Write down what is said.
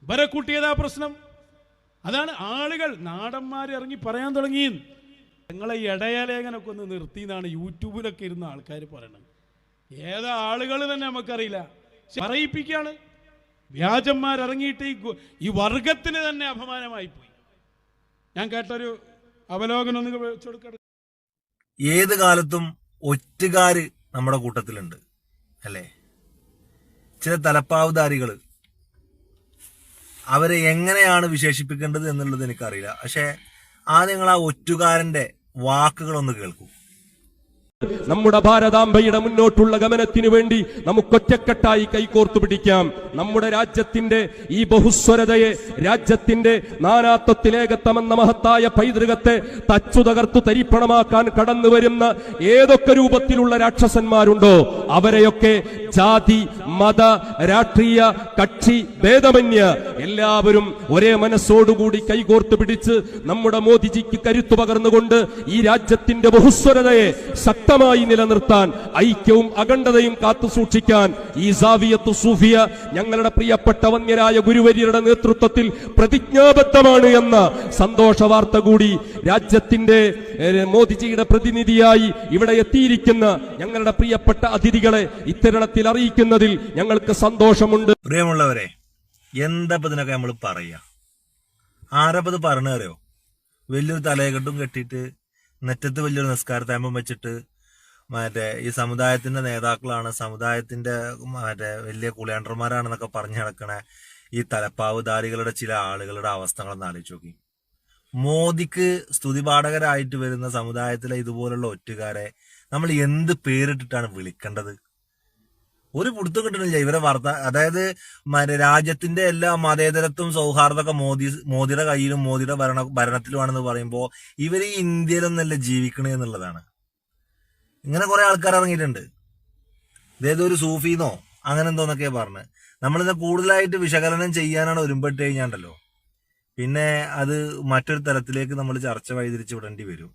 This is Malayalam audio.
ഇവരെ കൂട്ടിയതാ പ്രശ്നം. അതാണ് ആളുകൾ നാടന്മാർ ഇറങ്ങി പറയാൻ തുടങ്ങി. ഞങ്ങളെ ഇടയലേഖനൊക്കെ ഒന്ന് നിർത്തിയെന്നാണ് യൂട്യൂബിലൊക്കെ ഇരുന്ന ആൾക്കാർ പറയണത്. ഏതാ ആളുകൾ തന്നെ നമുക്കറിയില്ല, പറയിപ്പിക്കുകയാണ്. വ്യാജന്മാരിറങ്ങിയിട്ട് ഈ വർഗത്തിന് തന്നെ അപമാനമായി പോയി. ഞാൻ കേട്ടൊരു അവലോകനം ഒന്ന് വെച്ചു കൊടുക്കട്ടെ. ഏത് കാലത്തും ഒറ്റുകാര് നമ്മുടെ കൂട്ടത്തിലുണ്ട് അല്ലേ? ചില തലപ്പാവുധാരികള്, അവരെ എങ്ങനെയാണ് വിശേഷിപ്പിക്കേണ്ടത് എന്നുള്ളത് എനിക്കറിയില്ല. പക്ഷെ നിങ്ങൾ ആ ഒറ്റുകാരന്റെ വാക്കുകളൊന്ന് കേൾക്കൂ. നമ്മുടെ ഭാരതാംബയുടെ മുന്നോട്ടുള്ള ഗമനത്തിനു വേണ്ടി നമുക്കൊറ്റക്കെട്ടായി കൈകോർത്തു പിടിക്കാം. നമ്മുടെ രാജ്യത്തിന്റെ ഈ ബഹുസ്വരതയെ, രാജ്യത്തിന്റെ നാനാത്വത്തിലേകത്വമെന്ന മഹത്തായ പൈതൃകത്തെ തച്ചു തകർത്തു തരിപ്പണമാക്കാൻ കടന്നു വരുന്ന ഏതൊക്കെ രൂപത്തിലുള്ള രാക്ഷസന്മാരുണ്ടോ അവരെയൊക്കെ ജാതി, മത, രാഷ്ട്രീയ കക്ഷി ഭേദമന്യേ എല്ലാവരും ഒരേ മനസ്സോടുകൂടി കൈകോർത്തു പിടിച്ച് നമ്മുടെ മോദിജിക്ക് കരുത്തു പകർന്നുകൊണ്ട് ഈ രാജ്യത്തിന്റെ ബഹുസ്വരതയെ ശക്തമായി നിലനിർത്താൻ, ഐക്യവും അഖണ്ഡതയും കാത്തു സൂക്ഷിക്കാൻ ഈ സാവിയത്തു സൂഫിയ ഞങ്ങളുടെ പ്രിയപ്പെട്ട വന്യരായ ഗുരുവര്യരുടെ നേതൃത്വത്തിൽ പ്രതിജ്ഞാബദ്ധമാണ് എന്ന സന്തോഷ വാർത്ത കൂടി രാജ്യത്തിന്റെ മോദിജിയുടെ പ്രതിനിധിയായി ഇവിടെ എത്തിയിരിക്കുന്ന ഞങ്ങളുടെ പ്രിയപ്പെട്ട അതിഥികളെ ഇത്തരണത്തിൽ അറിയിക്കുന്നതിൽ ഞങ്ങൾക്ക് സന്തോഷമുണ്ട്. പ്രിയമുള്ളവരെ, എന്താ ഇതിനൊക്കെ നമ്മൾ പറയാ? ആരപ്പത് പറഞ്ഞറിയോ? വലിയൊരു തലയെക്കെട്ടും കെട്ടിയിട്ട് നെറ്റത്ത് വലിയൊരു നിസ്കാരത്താമ്പം വെച്ചിട്ട് ഈ സമുദായത്തിന്റെ നേതാക്കളാണ്, സമുദായത്തിന്റെ വലിയ കുളിയാണ്ടർമാരാണെന്നൊക്കെ പറഞ്ഞു നടക്കണ ഈ തലപ്പാവുധാരികളുടെ ചില ആളുകളുടെ അവസ്ഥകളൊന്ന് ആലോചിച്ച് നോക്കി. മോദിക്ക് സ്തുതിപാഠകരായിട്ട് വരുന്ന സമുദായത്തിലെ ഇതുപോലുള്ള ഒറ്റുകാരെ നമ്മൾ എന്ത് പേരിട്ടിട്ടാണ് വിളിക്കേണ്ടത്? ഒരു പിടുത്തം കിട്ടണില്ല ഇവരെ വാർത്ത. അതായത് രാജ്യത്തിന്റെ എല്ലാ മതേതരത്വം സൗഹാർദ്ദമൊക്കെ മോദിയുടെ കയ്യിലും മോദിയുടെ ഭരണത്തിലുമാണെന്ന് പറയുമ്പോൾ ഇവര് ഈ ഇന്ത്യയിലൊന്നല്ല ജീവിക്കണേ എന്നുള്ളതാണ്. ഇങ്ങനെ കുറെ ആൾക്കാർ ഇറങ്ങിയിട്ടുണ്ട്. ഇതേതൊരു സൂഫിന്നോ അങ്ങനെ എന്തോന്നൊക്കെ പറഞ്ഞ് നമ്മളിത് കൂടുതലായിട്ട് വിശകലനം ചെയ്യാനാണ് ഒരുമ്പെട്ട് കഴിഞ്ഞാണ്ടല്ലോ, പിന്നെ അത് മറ്റൊരു തലത്തിലേക്ക് നമ്മൾ ചർച്ച വഴിതിരിച്ച് വിടേണ്ടി വരും.